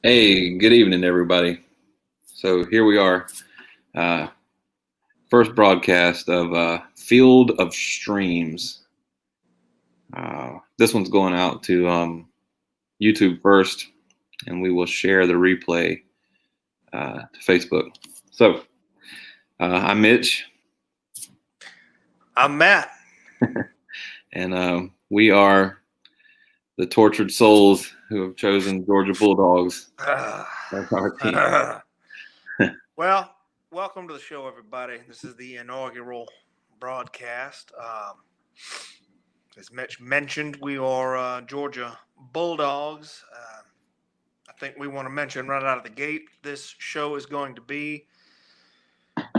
Hey, good evening, everybody. So here we are, uh, first broadcast of Field of Streams. This one's going out to YouTube first, and we will share the replay to Facebook. So I'm Mitch. I'm Matt. And we are the tortured souls who have chosen Georgia Bulldogs as our team. Well, welcome to the show, everybody. This is the inaugural broadcast. As Mitch mentioned, we are Georgia Bulldogs. I think we want to mention right out of the gate, this show is going to be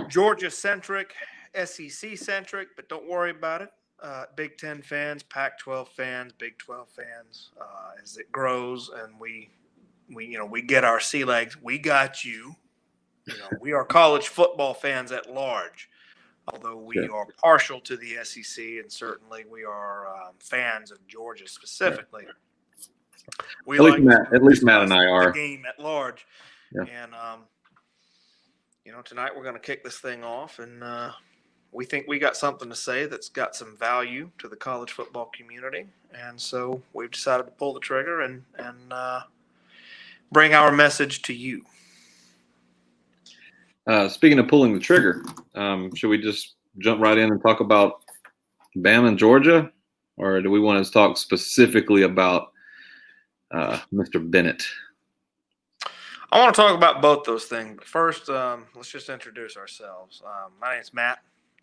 Georgia-centric, SEC-centric, but don't worry about it. Big Ten fans, Pac-12 fans, Big 12 fans, as it grows, and we get our sea legs. We got you. We are college football fans at large, although we are partial to the SEC, and certainly we are fans of Georgia specifically. We At least Matt and I are. The game at large, yeah. And tonight we're going to kick this thing off, and we think we got something to say that's got some value to the college football community, and so we've decided to pull the trigger and bring our message to you. Speaking of pulling the trigger, should we just jump right in and talk about BAMA and Georgia, or do we want to talk specifically about Mr. Bennett? I want to talk about both those things. But first, let's just introduce ourselves. My name's Matt.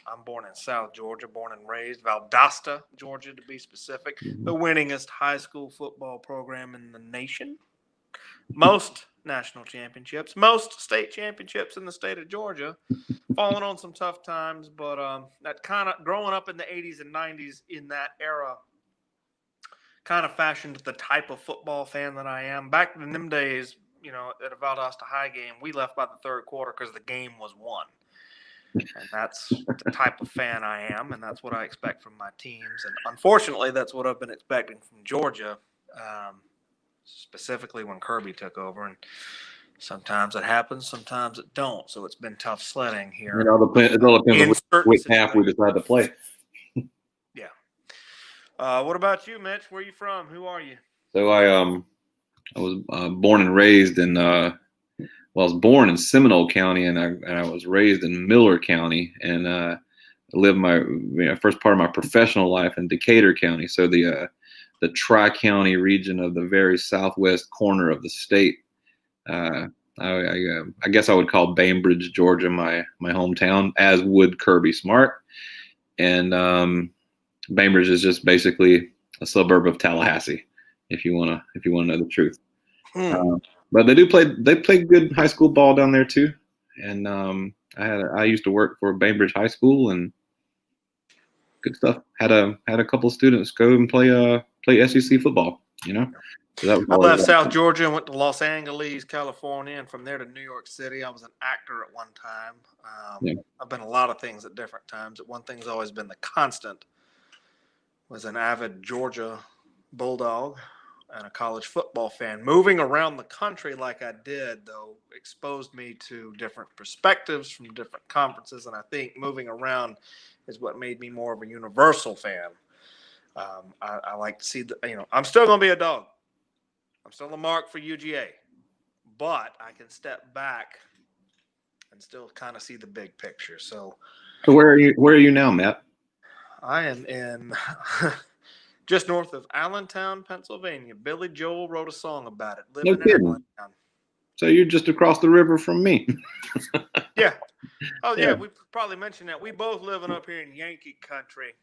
I'm born in South Georgia, born and raised, Valdosta, Georgia, to be specific, the winningest high school football program in the nation. Most national championships, most state championships in the state of Georgia. Falling on some tough times, but that kind of growing up in the 80s and 90s in that era kind of fashioned the type of football fan that I am. Back in them days, at a Valdosta High game, we left by the third quarter because the game was won. And that's the type of fan I am, and that's what I expect from my teams. And unfortunately, that's what I've been expecting from Georgia, specifically when Kirby took over. And sometimes it happens, sometimes it don't. So it's been tough sledding here. It all depends on which half we decide to play. Yeah. What about you, Mitch? Where are you from? Who are you? So I was born and raised in I was born in Seminole County, and I was raised in Miller County, and I lived my first part of my professional life in Decatur County. So the Tri-County region of the very southwest corner of the state. I guess I would call Bainbridge, Georgia, my hometown, as would Kirby Smart, and Bainbridge is just basically a suburb of Tallahassee, if you wanna know the truth. But they play good high school ball down there too, and I used to work for Bainbridge High School, and good stuff. Had a couple of students go and play SEC football. So that was I left South Georgia and went to Los Angeles, California, and from there to New York City. I was an actor at one time. I've been a lot of things at different times. One thing's always been the constant was an avid Georgia Bulldog and a college football fan. Moving around the country like I did, though, exposed me to different perspectives from different conferences, and I think moving around is what made me more of a universal fan. I like to see I'm still going to be a dog. I'm still a mark for UGA, but I can step back and still kind of see the big picture. So where are you now, Matt? I am in just north of Allentown, Pennsylvania. Billy Joel wrote a song about it. Living in Allentown. So you're just across the river from me. Yeah. Oh, yeah. We probably mentioned that. We both living up here in Yankee country.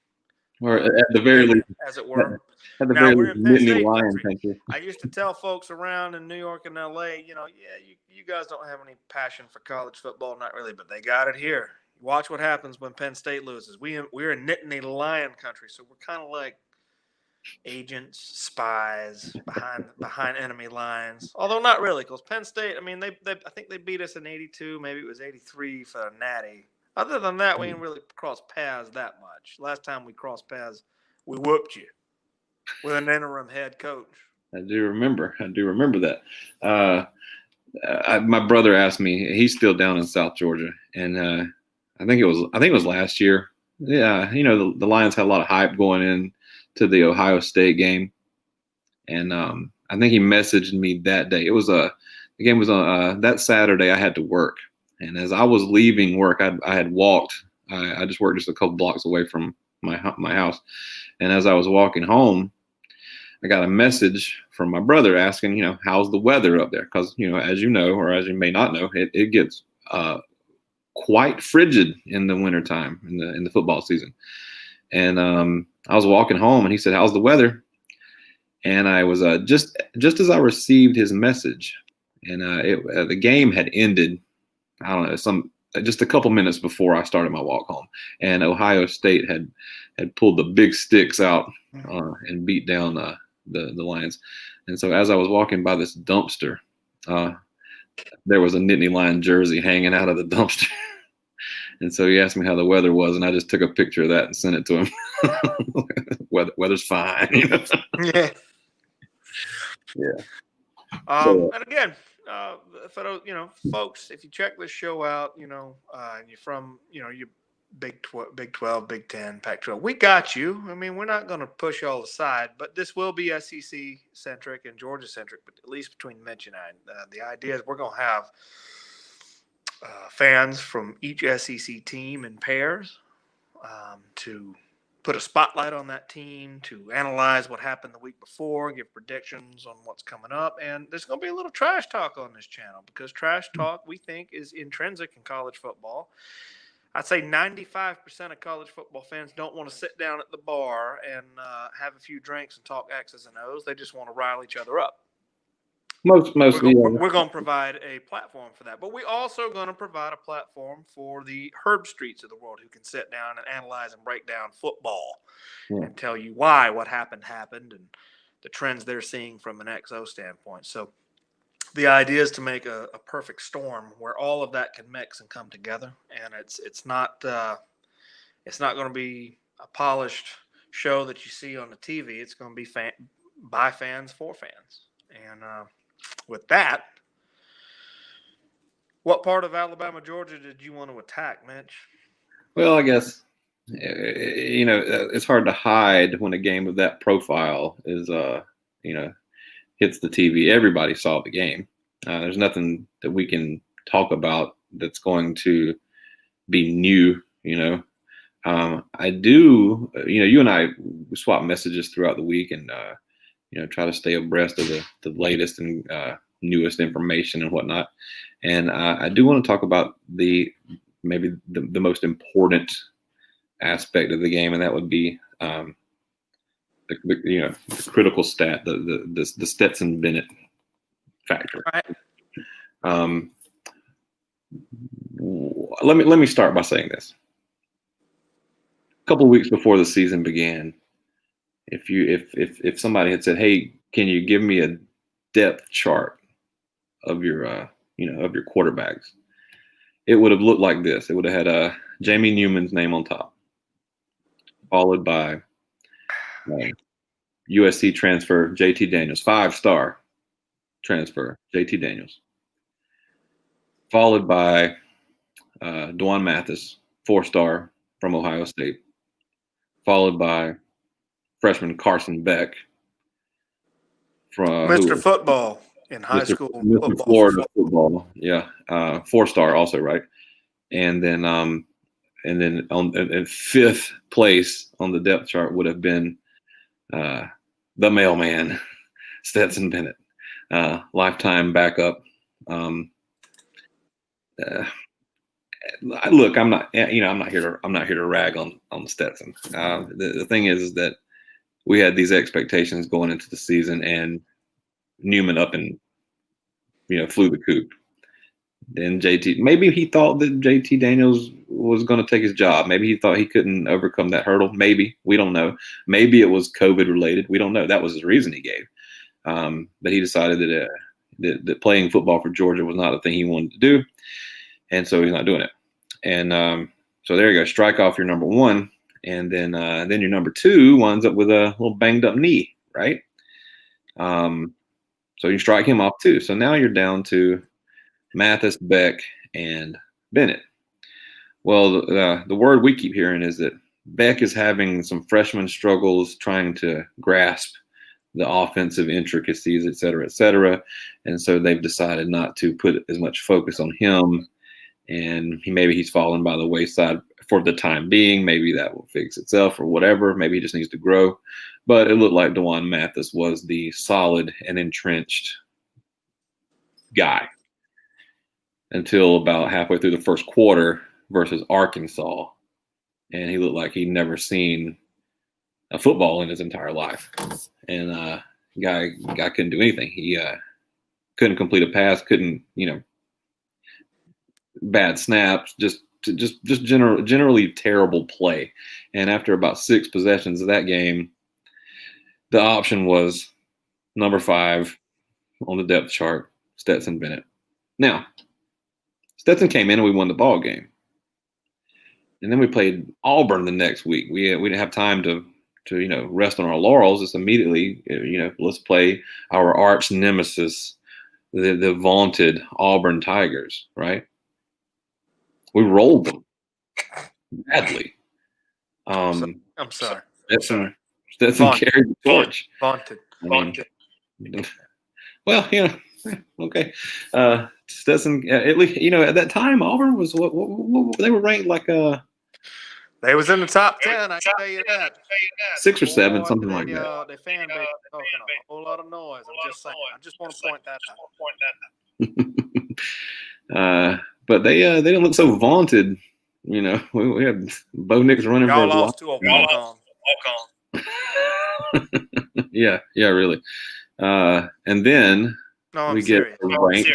Or at the very least, as it were. At the very least, Nittany Lion country. I used to tell folks around in New York and LA, you guys don't have any passion for college football, not really, but they got it here. Watch what happens when Penn State loses. We're in Nittany Lion country, so we're kind of like agents, spies behind enemy lines. Although not really, because Penn State, I think they beat us in '82, maybe it was '83 for a natty. Other than that, we didn't really cross paths that much. Last time we crossed paths, we whooped you with an interim head coach. I do remember that. My brother asked me. He's still down in South Georgia, and I think it was last year. Yeah, the Lions had a lot of hype going in to the Ohio State game, and I think he messaged me that day. The game was on that Saturday. I had to work, and as I was leaving work, I had walked. I just worked just a couple blocks away from my house, and as I was walking home, I got a message from my brother asking, how's the weather up there? Because, as you know, or as you may not know, it gets quite frigid in the wintertime in the football season. And I was walking home, and he said, "How's the weather?" And I was just as I received his message, and the game had ended. I don't know, just a couple minutes before I started my walk home, and Ohio State had pulled the big sticks out and beat down the Lions. And so as I was walking by this dumpster, there was a Nittany Lion jersey hanging out of the dumpster. And so he asked me how the weather was, and I just took a picture of that and sent it to him. Weather's fine. Yeah. Yeah. And again, for those, folks, if you check this show out, and you're from, you Big 12, Big 10, Pac-12, we got you. I mean, we're not going to push y'all aside, but this will be SEC centric and Georgia centric, but at least between Mitch and I. The idea is we're going to have fans from each SEC team in pairs to put a spotlight on that team, to analyze what happened the week before, give predictions on what's coming up. And there's going to be a little trash talk on this channel, because trash talk, we think, is intrinsic in college football. I'd say 95% of college football fans don't want to sit down at the bar and have a few drinks and talk X's and O's. They just want to rile each other up. We're going to provide a platform for that. But we're also going to provide a platform for the Herb Streets of the world, who can sit down and analyze and break down football and tell you why what happened, and the trends they're seeing from an XO standpoint. So the idea is to make a perfect storm where all of that can mix and come together. And it's not going to be a polished show that you see on the TV. It's going to be by fans for fans. And with that, what part of Alabama, Georgia did you want to attack, Mitch? Well, I guess, it's hard to hide when a game of that profile is, hits the TV. Everybody saw the game. There's nothing that we can talk about that's going to be new, I do, you and I swap messages throughout the week and, try to stay abreast of the latest and newest information and whatnot. And I do want to talk about maybe the most important aspect of the game, and that would be the critical stat, the Stetson Bennett factor. Right. Let me start by saying this. A couple of weeks before the season began, if somebody had said, "Hey, can you give me a depth chart of your of your quarterbacks?" it would have looked like this. It would have had Jamie Newman's name on top, followed by USC transfer JT Daniels, 5-star transfer JT Daniels, followed by Dwan Mathis, 4-star from Ohio State, followed by freshman Carson Beck from Mr. Football in high school. Mr. Florida football. Yeah. 4-star also, right? And then on in 5th place on the depth chart would have been the mailman, Stetson Bennett, lifetime backup. Look, I'm not here to rag on Stetson. The thing is that we had these expectations going into the season, and Newman up and flew the coop. Then maybe he thought that JT Daniels was going to take his job. Maybe he thought he couldn't overcome that hurdle. Maybe, we don't know. Maybe it was COVID related. We don't know. That was his reason he gave. But he decided that playing football for Georgia was not the thing he wanted to do, and so he's not doing it. And so there you go. Strike off your number one. And then your number two winds up with a little banged up knee, right? So you strike him off too. So now you're down to Mathis, Beck, and Bennett. Well, the word we keep hearing is that Beck is having some freshman struggles trying to grasp the offensive intricacies, et cetera, et cetera. And so they've decided not to put as much focus on him. And maybe he's fallen by the wayside for the time being. Maybe that will fix itself or whatever. Maybe he just needs to grow. But it looked like DeJuan Mathis was the solid and entrenched guy until about halfway through the first quarter versus Arkansas. And he looked like he'd never seen a football in his entire life. And guy couldn't do anything. He couldn't complete a pass, couldn't, bad snaps, just generally terrible play. And after about 6 possessions of that game, the option was number 5 on the depth chart, Stetson Bennett. Now, Stetson came in and we won the ball game. And then we played Auburn the next week. We didn't have time to rest on our laurels. Just immediately, let's play our arch nemesis, the vaunted Auburn Tigers, right? We rolled them badly. I'm sorry. Stetson carried the torch. Vaunted. Well, okay. Stetson, at least, at that time, Auburn was what they were ranked like they was in the top 10. I can tell you that. 6 or 7, something like that. The fan base talking a whole lot of noise. I'm just saying. I just want to point that out. But they didn't look so vaunted. We had Bo Nix running Y'all for his lost to a walk-on. Yeah, really. And then we get ranked.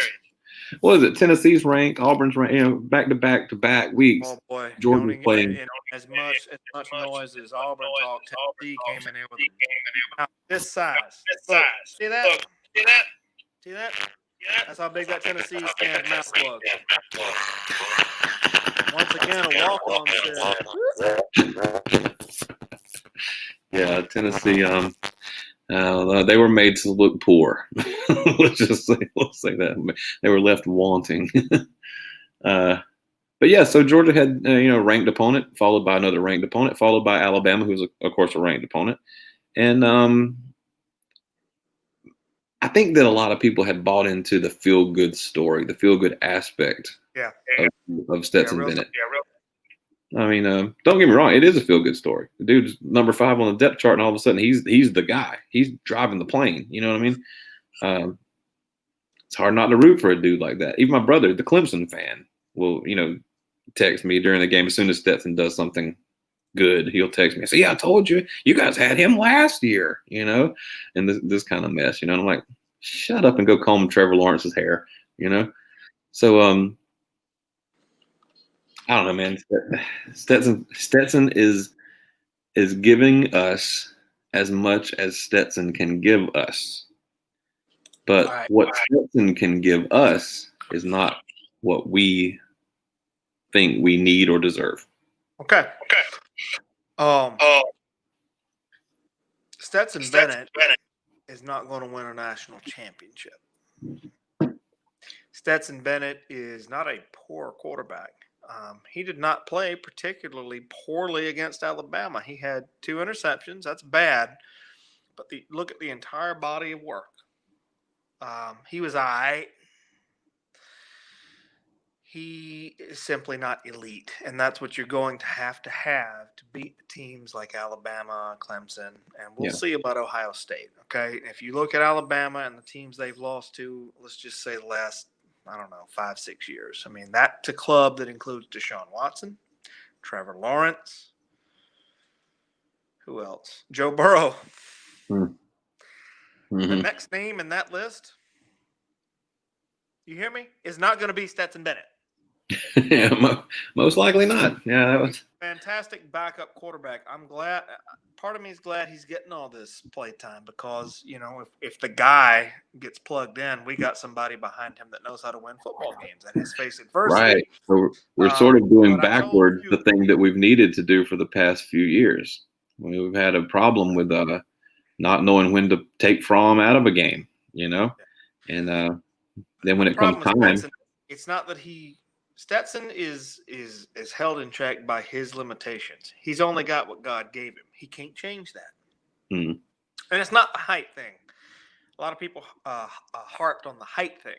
What is it? Tennessee's ranked, Auburn's ranked. Back to back weeks. Oh boy, Georgia's playing as much noise as Auburn talk. Tennessee came in here with this size. Look, see that? See that? That's how big that Tennessee stand's mouth was. Once again, a walk-on said. Yeah, Tennessee. They were made to look poor. let's say that they were left wanting. But yeah, so Georgia had ranked opponent, followed by another ranked opponent, followed by Alabama, who was of course a ranked opponent, and I think that a lot of people had bought into the feel-good story, the feel-good aspect of Stetson Bennett. I mean, don't get me wrong, it is a feel-good story. The dude's number 5 on the depth chart, and all of a sudden he's the guy. He's driving the plane. You know what I mean? It's hard not to root for a dude like that. Even my brother, the Clemson fan, will text me during the game as soon as Stetson does something good. He'll text me and say, "Yeah, I told you, you guys had him last year." And this kind of mess. And I'm like, shut up and go comb Trevor Lawrence's hair. So I don't know, man. Stetson is giving us as much as Stetson can give us. But what Stetson can give us is not what we think we need or deserve. Okay. Stetson Bennett is not going to win a national championship. Stetson Bennett is not a poor quarterback. He did not play particularly poorly against Alabama. He had 2 interceptions. That's bad. But look at the entire body of work. He was all right. He is simply not elite, and that's what you're going to have to beat the teams like Alabama, Clemson, and we'll see about Ohio State, okay? If you look at Alabama and the teams they've lost to, let's just say the last, 5-6 years. I mean, that's a club that includes Deshaun Watson, Trevor Lawrence, who else? Joe Burrow. Mm-hmm. The next name in that list, you hear me, is not going to be Stetson Bennett. Yeah, most likely not. Yeah, that was fantastic backup quarterback. I'm glad. Part of me is glad he's getting all this play time because if the guy gets plugged in, we got somebody behind him that knows how to win football games and has faced adversity. Right. So we're sort of doing backward the thing that we've needed to do for the past few years. We've had a problem with not knowing when to take Fromm out of a game, and then when it comes time, it's not that Stetson is held in check by his limitations. He's only got what God gave him. He can't change that. Hmm. And it's not the height thing. A lot of people harped on the height thing.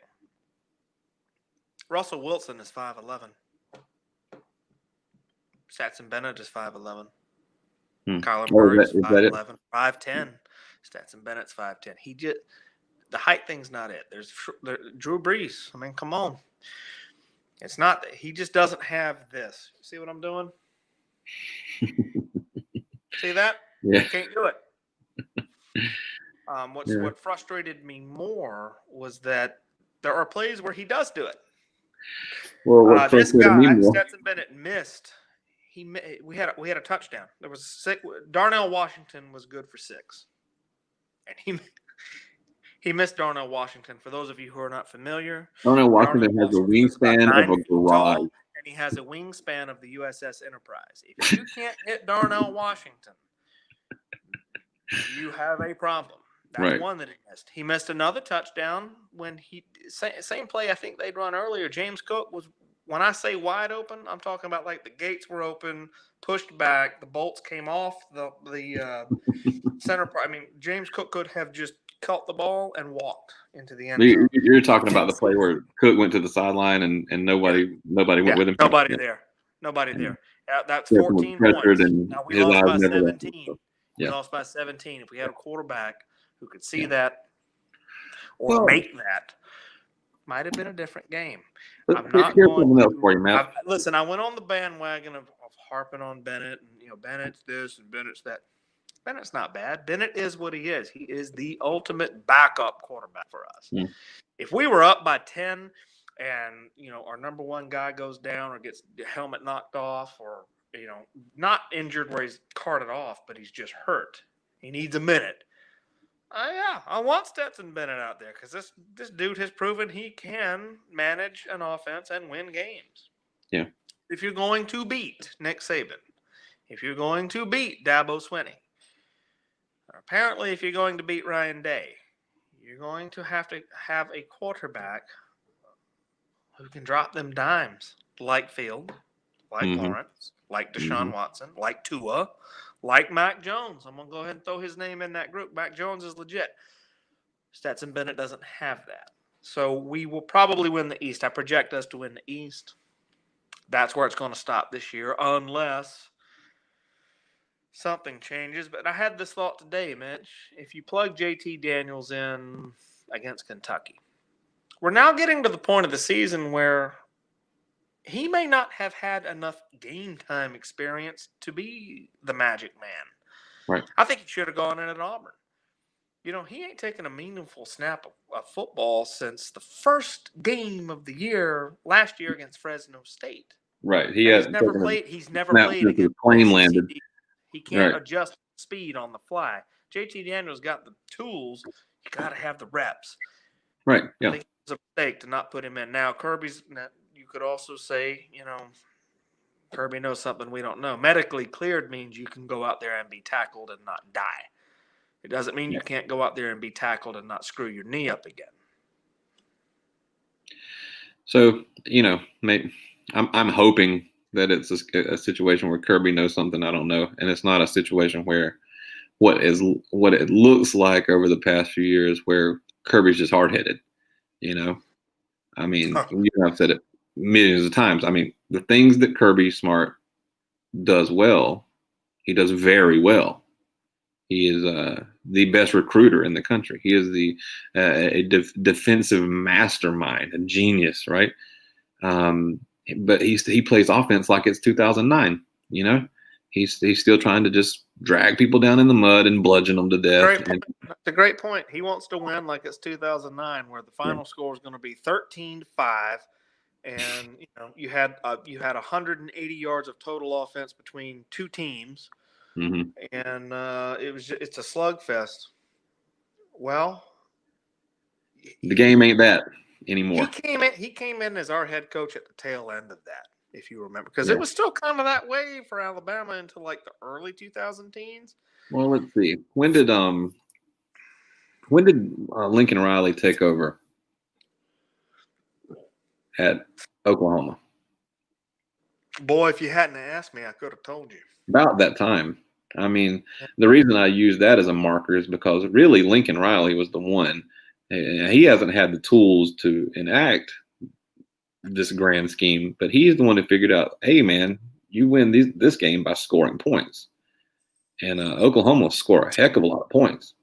Russell Wilson is 5'11". Stetson Bennett is 5'11". Kyler Murray is 5'11", 5'10". Stetson Bennett's 5'10". The height thing's not it. There's Drew Brees. I mean, come on. It's not that he just doesn't have this. See what I'm doing? See that? Yeah. He can't do it. What frustrated me more was that there are plays where he does do it. Well, this guy, Stetson Bennett, missed. We had a touchdown. There was 6. Darnell Washington was good for 6, and he missed Darnell Washington. For those of you who are not familiar, Darnell Washington has a wingspan of a garage, and he has a wingspan of the USS Enterprise. If you can't hit Darnell Washington, you have a problem. That's one that he missed. He missed another touchdown when same play I think they'd run earlier. James Cook was, when I say wide open, I'm talking about like the gates were open, pushed back, the bolts came off the center. I mean, James Cook could have just caught the ball and walked into the end zone. You're talking about the play where Cook went to the sideline and nobody went with him. Nobody there. That's 14 points. Now we lost by 17. We lost by 17. If we had a quarterback who could see that or make that, might have been a different game. I'm not going else for you, Matt. Listen, I went on the bandwagon of harping on Bennett, and Bennett's this and Bennett's that. Bennett's not bad. Bennett is what he is. He is the ultimate backup quarterback for us. Yeah. If we were up by 10 and, our number one guy goes down or gets the helmet knocked off or, not injured where he's carted off, but he's just hurt. He needs a minute. I want Stetson Bennett out there because this dude has proven he can manage an offense and win games. Yeah. If you're going to beat Nick Saban, if you're going to beat Dabo Swinney, apparently if you're going to beat Ryan Day, you're going to have a quarterback who can drop them dimes like Field, like Lawrence, like Deshaun Watson, like Tua, like Mac Jones. I'm going to go ahead and throw his name in that group. Mac Jones is legit. Stetson Bennett doesn't have that. So we will probably win the East. I project us to win the East. That's where it's going to stop this year unless something changes. But I had this thought today, Mitch. If you plug JT Daniels in against Kentucky, we're now getting to the point of the season where he may not have had enough game time experience to be the magic man. Right. I think he should have gone in at Auburn. He ain't taken a meaningful snap of football since the first game of the year last year against Fresno State. Right. He's never played against plane landed. He can't adjust speed on the fly. JT Daniels got the tools. You got to have the reps. Right. Yeah. I think it was a mistake to not put him in. Now, you could also say, Kirby knows something we don't know. Medically cleared means you can go out there and be tackled and not die. It doesn't mean you can't go out there and be tackled and not screw your knee up again. So, maybe I'm hoping that it's a situation where Kirby knows something I don't know, and it's not a situation where what it looks like over the past few years where Kirby's just hard-headed. I mean, I've said it millions of times. I mean, the things that Kirby Smart does well, he does very well. He is the best recruiter in the country. He is a defensive mastermind, a genius, right? But he plays offense like it's 2009. He's still trying to just drag people down in the mud and bludgeon them to death. That's a great point. He wants to win like it's 2009, where the final score is going to be 13-5, and you had 180 yards of total offense between two teams. Mm-hmm. And it's a slugfest. Well, the game ain't that anymore. He came in as our head coach at the tail end of that, if you remember, because it was still kind of that way for Alabama until like the early 2010s. Well, let's see. When did When did Lincoln Riley take over at Oklahoma? Boy, if you hadn't asked me, I could have told you. About that time. I mean, the reason I use that as a marker is because really Lincoln Riley was the one. And he hasn't had the tools to enact this grand scheme, but he's the one who figured out, hey, man, you win this game by scoring points. And Oklahoma will score a heck of a lot of points.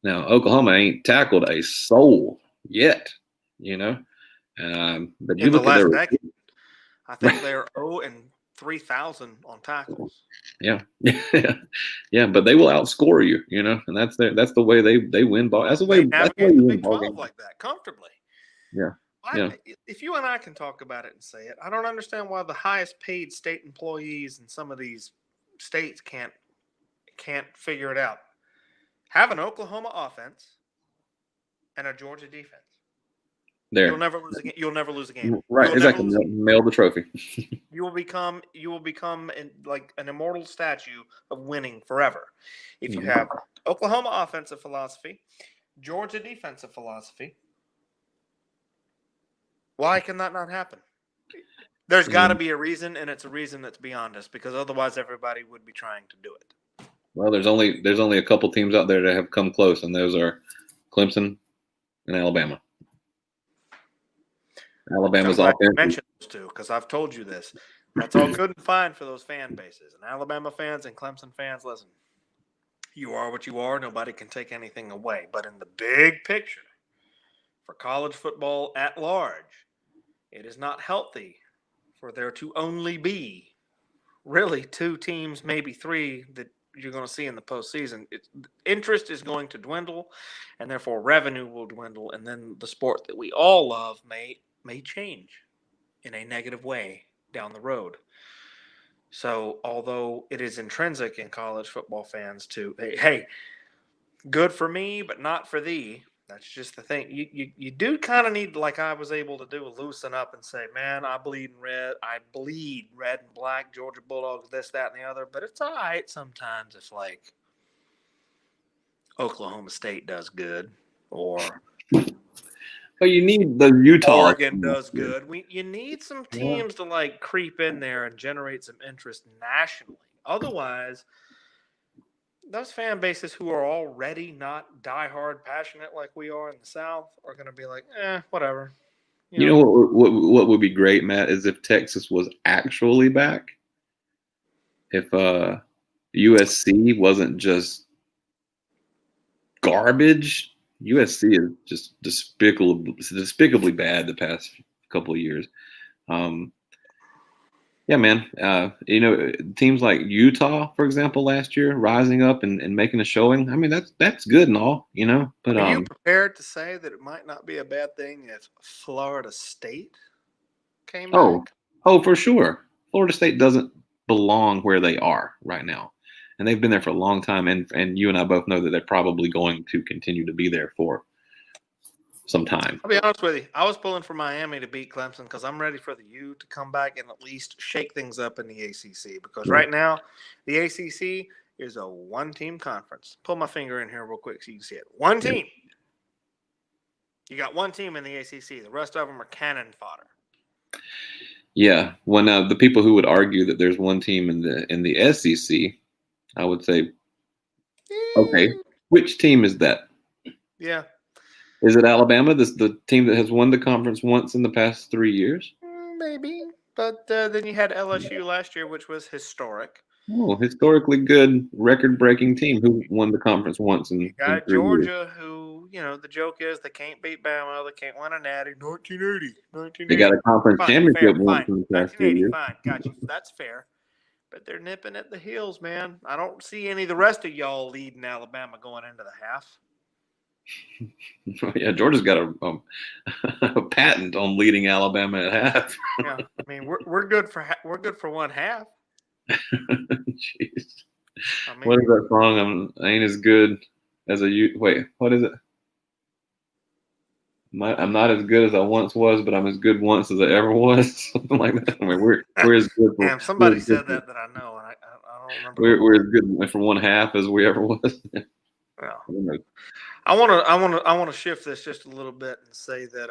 Now, Oklahoma ain't tackled a soul yet, you know. But you In the look at their last decade, I think they're 0-3,000 on tackles. Yeah, yeah, but they will outscore you, you know, and that's the way they win ball. That's the way. They That's the way navigate you the win Big ball 12 games. like that comfortably. Yeah, yeah. If you and I can talk about it and say it, I don't understand why the highest paid state employees in some of these states can't figure it out. Have an Oklahoma offense and a Georgia defense. There. You'll never lose a game. You'll never lose a game. Right, exactly. Mail the trophy. You will become like an immortal statue of winning forever. If you have Oklahoma offensive philosophy, Georgia defensive philosophy, why can that not happen? There's got to be a reason, and it's a reason that's beyond us, because otherwise everybody would be trying to do it. Well, there's only a couple teams out there that have come close, and those are Clemson and Alabama. Alabama's offense. Mention those two because I've told you this. That's all good and fine for those fan bases. And Alabama fans and Clemson fans, listen, you are what you are. Nobody can take anything away. But in the big picture, for college football at large, it is not healthy for there to only be really two teams, maybe three, that you're going to see in the postseason. Interest is going to dwindle, and therefore revenue will dwindle. And then the sport that we all love may change in a negative way down the road. So although it is intrinsic in college football fans to, hey, good for me, but not for thee. That's just the thing. You do kind of need, like I was able to do, loosen up and say, man, I bleed red and black, Georgia Bulldogs, this, that, and the other. But it's all right sometimes if, like, Oklahoma State does good or But you need the Utah. Oregon does good. You need some teams to, like, creep in there and generate some interest nationally. Otherwise, those fan bases who are already not diehard passionate like we are in the South are going to be like, whatever. You know what would be great, Matt, is if Texas was actually back. If USC wasn't just garbage. USC is just despicably bad the past couple of years. Yeah, man. Teams like Utah, for example, last year, rising up and making a showing. I mean, that's good and all, you know. But are you prepared to say that it might not be a bad thing if Florida State came back? Oh, for sure. Florida State doesn't belong where they are right now. And they've been there for a long time, and you and I both know that they're probably going to continue to be there for some time. I'll be honest with you. I was pulling for Miami to beat Clemson because I'm ready for the U to come back and at least shake things up in the ACC. Because right now, the ACC is a one-team conference. Pull my finger in here real quick so you can see it. One team. You got one team in the ACC. The rest of them are cannon fodder. Yeah. When the people who would argue that there's one team in the SEC, I would say, okay, which team is that? Yeah. Is it Alabama, the team that has won the conference once in the past 3 years? Maybe. But then you had LSU last year, which was historic. Oh, historically good, record-breaking team who won the conference once in 3 years. You got Georgia, who, the joke is they can't beat BAMA. They can't win a natty. 1980. They got a conference championship once in the past 3 years. Fine, got you. That's fair. But they're nipping at the heels, man. I don't see any of the rest of y'all leading Alabama going into the half. Yeah, Georgia's got a patent on leading Alabama at half. Yeah, I mean we're good for one half. Jeez, what is that song? I ain't as good as wait. What is it? I'm not as good as I once was, but I'm as good once as I ever was. Something like that. I mean, we're as good. Damn, somebody said that I know, and I don't remember. We're as good for one half as we ever was. Yeah. Who knows? I want to shift this just a little bit and say that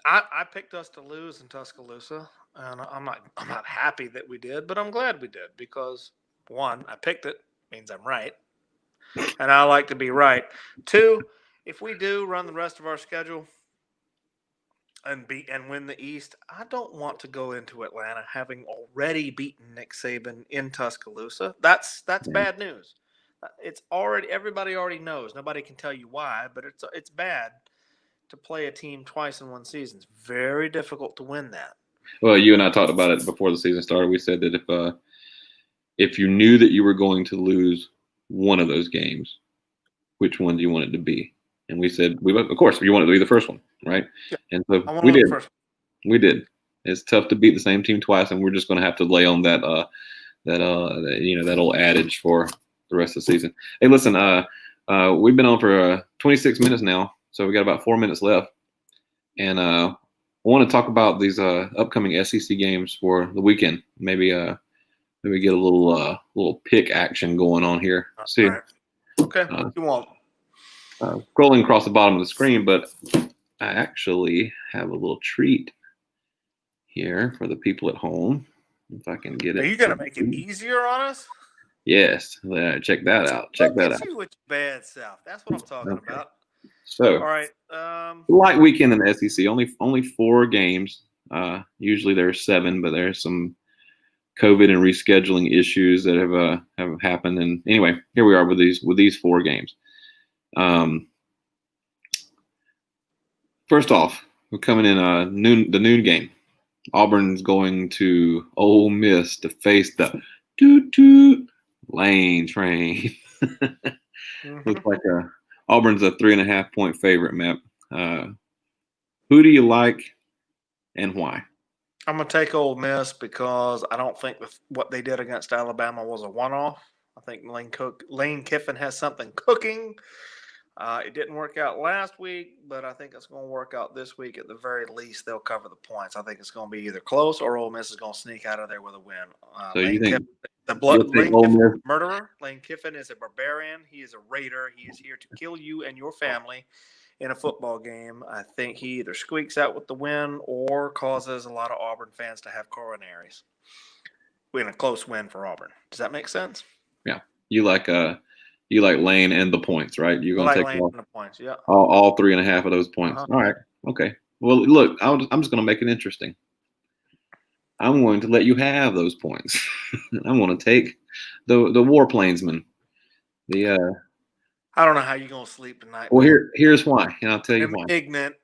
I picked us to lose in Tuscaloosa, and I'm not happy that we did, but I'm glad we did because one, I picked it, means I'm right, and I like to be right. Two, if we do run the rest of our schedule and win the East, I don't want to go into Atlanta having already beaten Nick Saban in Tuscaloosa. That's Yeah. bad news. It's already everybody already knows. Nobody can tell you why, but it's bad to play a team twice in one season. It's very difficult to win that. Well, you and I talked about it before the season started. We said that if you knew that you were going to lose one of those games, which one do you want it to be? And we said, of course, you want it to be the first one, right? Yeah. And so I want we to did. first. We did. It's tough to beat the same team twice, and we're just going to have to lay on that that old adage for the rest of the season. Hey, listen, we've been on for 26 minutes now, so we got about 4 minutes left, and I want to talk about these upcoming SEC games for the weekend. Maybe get a little pick action going on here. See, right. Okay, what you want? Scrolling across the bottom of the screen, but I actually have a little treat here for the people at home. If I can get it. Are you gonna make it easier on us? Yes. Check that out. Check that out. You with your bad self. That's what I'm talking about. So, all right. Light weekend in the SEC. Only 4 games. Usually there's 7, but there's some COVID and rescheduling issues that have happened. And anyway, here we are with these 4 games. First off, we're coming in the noon game. Auburn's going to Ole Miss to face the toot Lane Train. Looks like Auburn's a 3.5 point favorite, Matt. Who do you like and why? I'm gonna take Ole Miss because I don't think what they did against Alabama was a one-off. I think Lane Kiffin has something cooking. It didn't work out last week, but I think it's going to work out this week. At the very least, they'll cover the points. I think it's going to be either close or Ole Miss is going to sneak out of there with a win. So Lane you think Kiffin, Lane Kiffin is a murderer. Lane Kiffin is a barbarian. He is a raider. He is here to kill you and your family in a football game. I think he either squeaks out with the win or causes a lot of Auburn fans to have coronaries. In a close win for Auburn. Does that make sense? Yeah. You like Lane and the points, right? You're going to take Lane and the points, yeah. All 3.5 of those points. All right. Okay. Well, look, I'm just going to make it interesting. I'm going to let you have those points. I'm going to take the warplanesman. I don't know how you're going to sleep tonight. Well, here's why, and I'll tell you why. Ignorant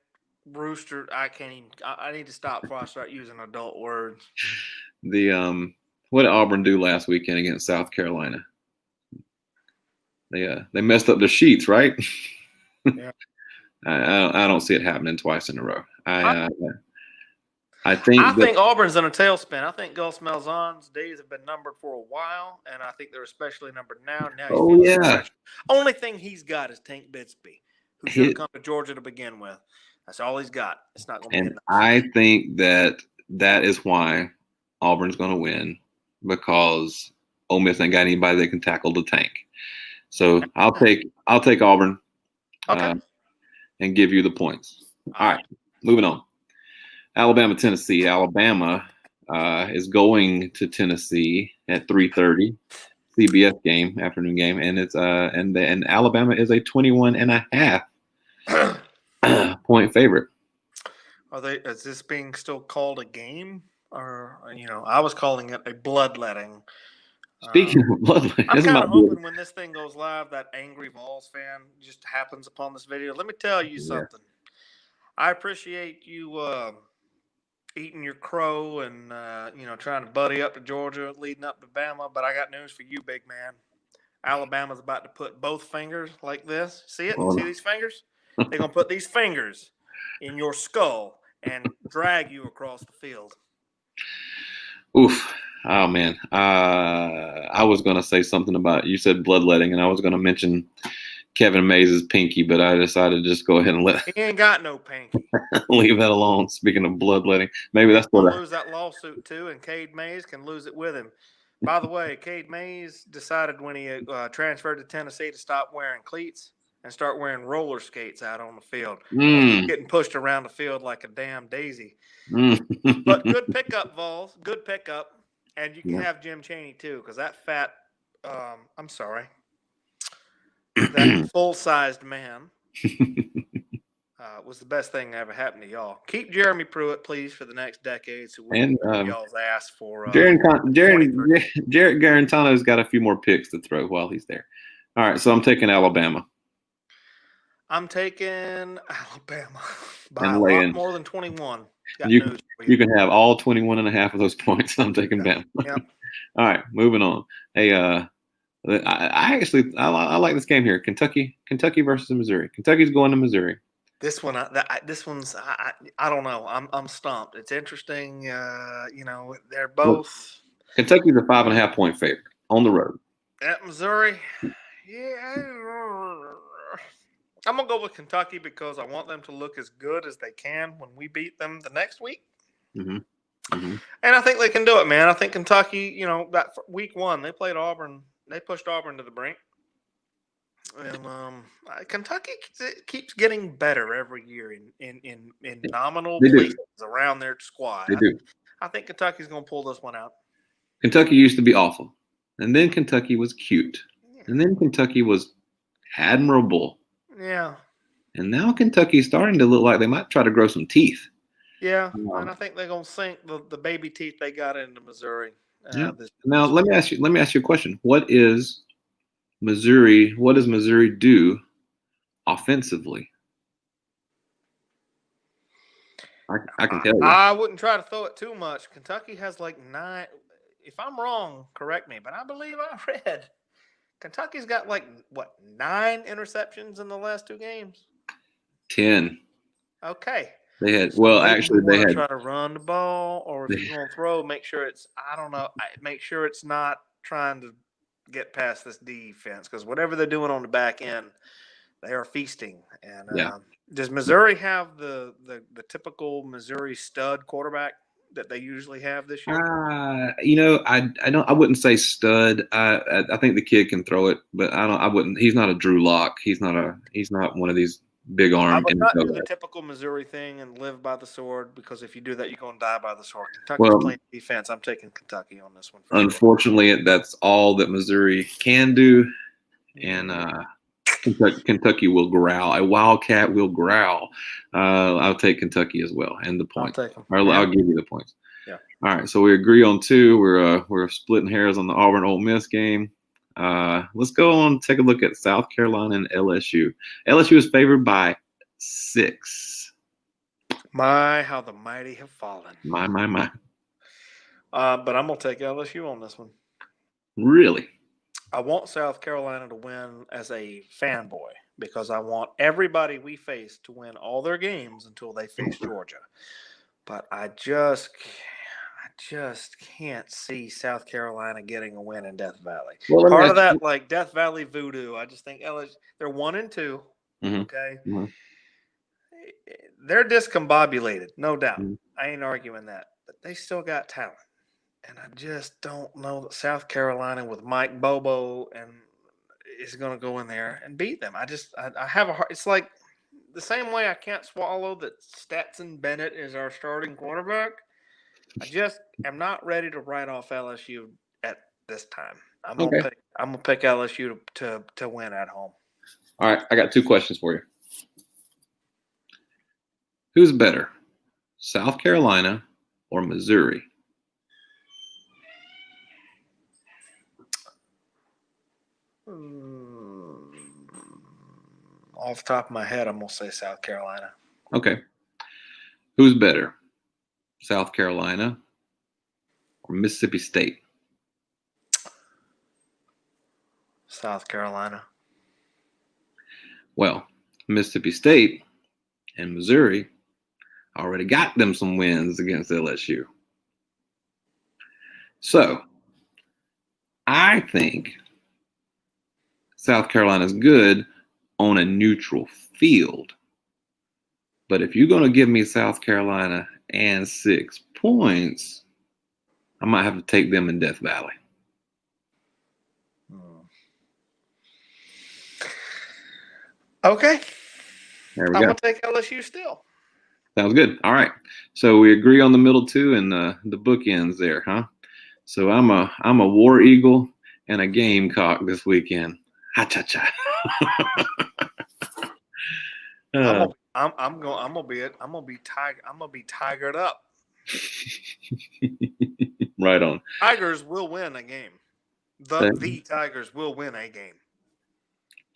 rooster. I can't even. I need to stop before I start using adult words. What did Auburn do last weekend against South Carolina? They messed up the sheets, right? Yeah. I don't see it happening twice in a row. I think Auburn's in a tailspin. I think Gus Malzahn's days have been numbered for a while, and I think they're especially numbered now. Now he's fresh. Only thing he's got is Tank Bixby, who should have come to Georgia to begin with. That's all he's got. It's not going to be enough. I think that is why Auburn's going to win, because Ole Miss ain't got anybody that can tackle the Tank. So I'll take Auburn, and give you the points. All right, moving on. Alabama, Tennessee. Alabama is going to Tennessee at 3:30, CBS game, afternoon game, and it's and Alabama is a 21.5 point favorite. Is this being still called a game, or I was calling it a bloodletting. Speaking of bloodletting, I'm kind of hoping when this thing goes live, that angry Vols fan just happens upon this video. Let me tell you something. I appreciate you eating your crow and trying to buddy up to Georgia leading up to Bama, but I got news for you, big man. Alabama's about to put both fingers like this. See it? See these fingers? They're going to put these fingers in your skull and drag you across the field. Oof. Oh, man. I was going to say something about, you said bloodletting, and I was going to mention Kevin Mays' pinky, but I decided to just go ahead and he ain't got no pinky. Leave that alone. Speaking of bloodletting, maybe that's what lose that lawsuit too, and Cade Mays can lose it with him. By the way, Cade Mays decided when he transferred to Tennessee to stop wearing cleats and start wearing roller skates out on the field. He's getting pushed around the field like a damn daisy. But good pickup, Vols. Good pickup. And you can have Jim Chaney, too, because that fat I'm sorry. That full-sized man was the best thing that ever happened to y'all. Keep Jeremy Pruitt, please, for the next decade, so we can whoop y'all's ass for Jarrett Garantano's got a few more picks to throw while he's there. All right, so I'm taking Alabama. I'm taking Alabama by a lot more than 21. You can have all 21 and a half of those points. I'm taking Bama. Yep. All right, moving on. Hey, I like this game here. Kentucky versus Missouri. Kentucky's going to Missouri. This one's I don't know. I'm stumped. It's interesting. They're both. Kentucky's a 5.5 point favorite on the road. At Missouri, yeah. I'm gonna go with Kentucky because I want them to look as good as they can when we beat them the next week. Mm-hmm. Mm-hmm. And I think they can do it, man. I think Kentucky, that week 1 they played Auburn. They pushed Auburn to the brink. And Kentucky keeps getting better every year in nominal places around their squad. They do. I think Kentucky's going to pull this one out. Kentucky used to be awful, and then Kentucky was cute, and then Kentucky was admirable. Yeah. And now Kentucky's starting to look like they might try to grow some teeth. Yeah, and I think they're going to sink the baby teeth they got into Missouri. Now let me ask you a question. What does Missouri do offensively? I can tell you. I wouldn't try to throw it too much. Kentucky has like 9. If I'm wrong, correct me, but I believe I read Kentucky's got 9 interceptions in the last 2 games. 10. Okay. They had they had try to run the ball, or if you're going to throw, make sure it's make sure it's not trying to get past this defense, because whatever they're doing on the back end, they are feasting. And does Missouri have the typical Missouri stud quarterback that they usually have this year? I wouldn't say stud. I think the kid can throw it, but I wouldn't. He's not a Drew Lock. He's not one of these big arm. I would not do the typical Missouri thing and live by the sword, because if you do that, you're going to die by the sword. Kentucky's playing defense. I'm taking Kentucky on this one. Unfortunately, that's all that Missouri can do, and Kentucky will growl. A Wildcat will growl. I'll take Kentucky as well, and the points. I'll give you the points. Yeah. All right, so we agree on 2. We're splitting hairs on the Auburn Ole Miss game. Let's go on and take a look at South Carolina and LSU. LSU is favored by 6. My, how the mighty have fallen. My. But I'm going to take LSU on this one. Really? I want South Carolina to win as a fanboy, because I want everybody we face to win all their games until they face Georgia. But I just can't see South Carolina getting a win in Death Valley. Well, part of that, Death Valley voodoo. I just think LSU, they're 1-2. Mm-hmm. Okay. Mm-hmm. They're discombobulated, no doubt. Mm-hmm. I ain't arguing that. But they still got talent. And I just don't know that South Carolina with Mike Bobo is going to go in there and beat them. I have a heart. It's like the same way I can't swallow that Stetson Bennett is our starting quarterback. I just am not ready to write off LSU at this time. I'm gonna pick LSU to win at home. All right, I got 2 questions for you. Who's better, South Carolina or Missouri? Off the top of my head, I'm gonna say South Carolina. Okay. Who's better, South Carolina or Mississippi State? South Carolina. Well, Mississippi State and Missouri already got them some wins against LSU. So I think South Carolina's good on a neutral field. But if you're going to give me South Carolina and 6 points, I might have to take them in Death Valley. Okay. There we I'm go. going to take LSU still. Sounds good. All right. So we agree on the middle two and the bookends there, huh? So I'm a War Eagle and a Gamecock this weekend. Ha cha cha. I'm gonna be tigered up. Right on. Tigers will win a game. The Tigers will win a game.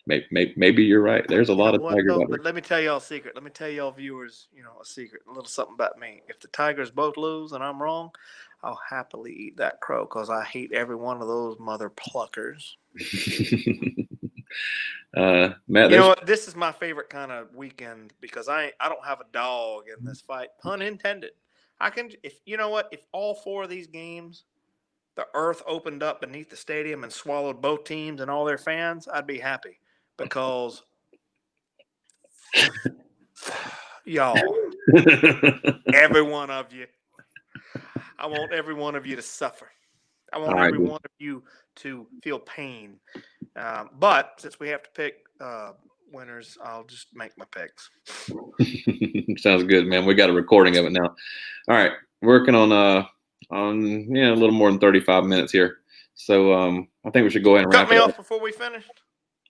Maybe you're right. There's a lot of Tigers out there. But let me tell y'all a secret. Let me tell y'all viewers, a secret, a little something about me. If the Tigers both lose and I'm wrong, I'll happily eat that crow because I hate every one of those mother pluckers. Matt, you know what? This is my favorite kind of weekend because I don't have a dog in this fight. Pun intended. If all four of these games, the earth opened up beneath the stadium and swallowed both teams and all their fans, I'd be happy because y'all, every one of you, I want every one of you to suffer. I want every one of you to feel pain. But since we have to pick winners, I'll just make my picks. Sounds good, man. We got a recording of it now. All right, working on a little more than 35 minutes here. So I think we should go ahead and wrap it up. Cut me off before we finished.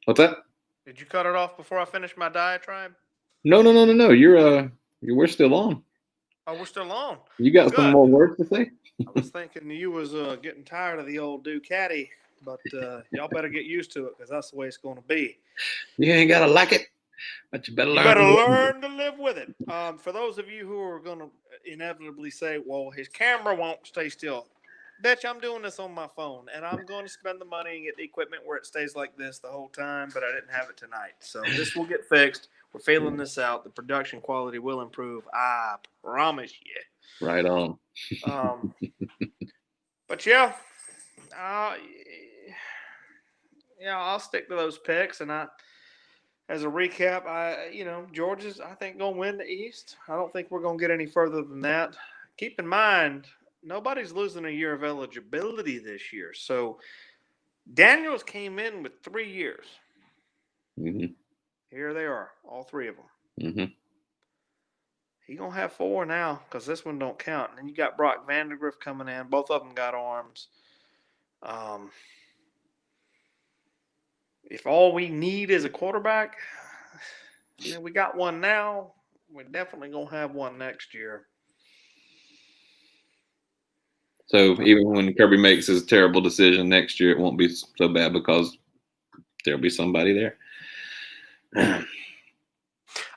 What's that? Did you cut it off before I finished my diatribe? No. We're still on. Oh, we're still on. You got some more words to say? I was thinking you was getting tired of the old Ducati, but y'all better get used to it because that's the way it's going to be. You ain't gotta like it, but you better learn to live with it. For those of you who are going to inevitably say, "Well, his camera won't stay still," bitch, I'm doing this on my phone, and I'm going to spend the money and get the equipment where it stays like this the whole time. But I didn't have it tonight, so this will get fixed. We're failing this out. The production quality will improve. I promise you. Right on. But yeah, I'll stick to those picks. And as a recap, Georgia's, I think, going to win the East. I don't think we're going to get any further than that. Keep in mind, nobody's losing a year of eligibility this year. So Daniels came in with 3 years. Mm-hmm. Here they are, all three of them. Mm-hmm. He's going to have 4 now because this one don't count. And then you got Brock Vandegrift coming in. Both of them got arms. If all we need is a quarterback, we got one now. We're definitely going to have one next year. So even when Kirby makes his terrible decision next year, it won't be so bad because there'll be somebody there.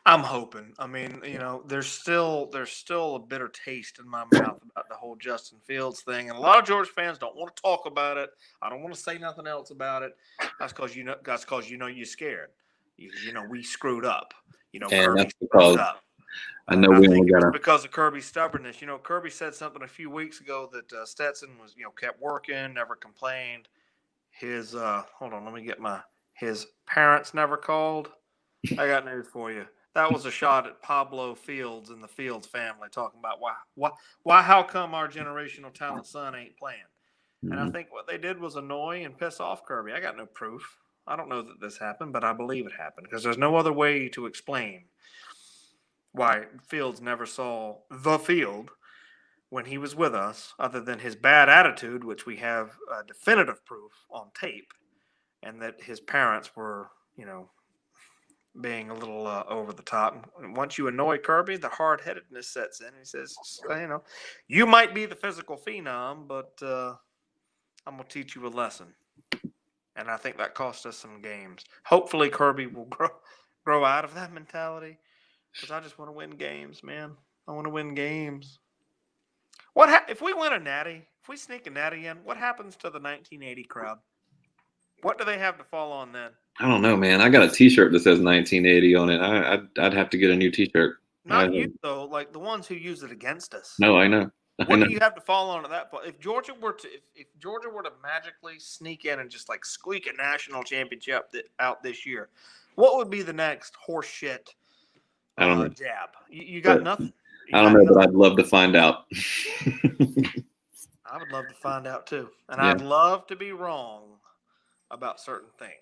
I'm hoping. I mean, there's still a bitter taste in my mouth about the whole Justin Fields thing, and a lot of Georgia fans don't want to talk about it. I don't want to say nothing else about it. That's because you're scared. We screwed up. Kirby screwed up. I know we only got because of Kirby's stubbornness. Kirby said something a few weeks ago that Stetson was, kept working, never complained. His hold on, let me get his parents never called. I got news for you. That was a shot at Pablo Fields and the Fields family, talking about how come our generational talent son ain't playing. Mm-hmm. And I think what they did was annoy and piss off Kirby. I got no proof. I don't know that this happened, but I believe it happened because there's no other way to explain why Fields never saw the field when he was with us, other than his bad attitude, which we have definitive proof on tape, and that his parents were, being a little over the top. And once you annoy Kirby, the hard-headedness sets in. He says, you might be the physical phenom, but I'm going to teach you a lesson. And I think that cost us some games. Hopefully Kirby will grow out of that mentality because I just want to win games, man. I want to win games. If we win a natty, if we sneak a natty in, what happens to the 1980 crowd? What do they have to fall on then? I don't know, man. I got a T-shirt that says 1980 on it. I'd have to get a new T-shirt. Not you though, like the ones who use it against us. No, I know. What do you have to fall on at that point? If Georgia were to magically sneak in and just like squeak a national championship out this year, what would be the next horse shit I don't know. jab? You got nothing. I don't know, but I'd love to find out. I would love to find out too, and I'd love to be wrong about certain things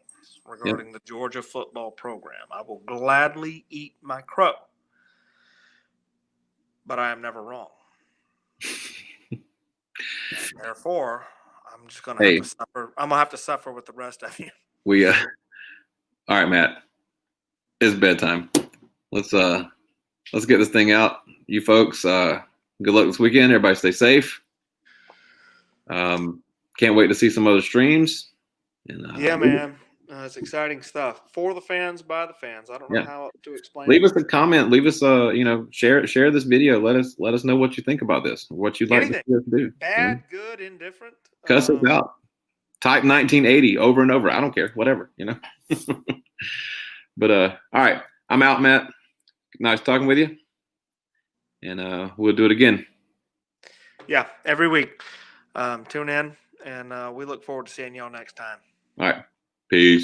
regarding the Georgia football program. I will gladly eat my crow, but I am never wrong. Therefore, I'm just going to have to suffer. I'm going to have to suffer with the rest of you. All right, Matt. It's bedtime. Let's get this thing out. You folks, good luck this weekend. Everybody stay safe. Can't wait to see some other streams. And, yeah, man. It's exciting stuff for the fans, by the fans. I don't know how to explain. Leave us a comment. Leave us share this video. Let us know what you think about this. What you'd like to do. Bad, good, indifferent. Cuss us out. Type 1980 over and over. I don't care. Whatever, But all right. I'm out, Matt. Nice talking with you. And we'll do it again. Yeah, every week. Tune in, and we look forward to seeing y'all next time. All right. Peace.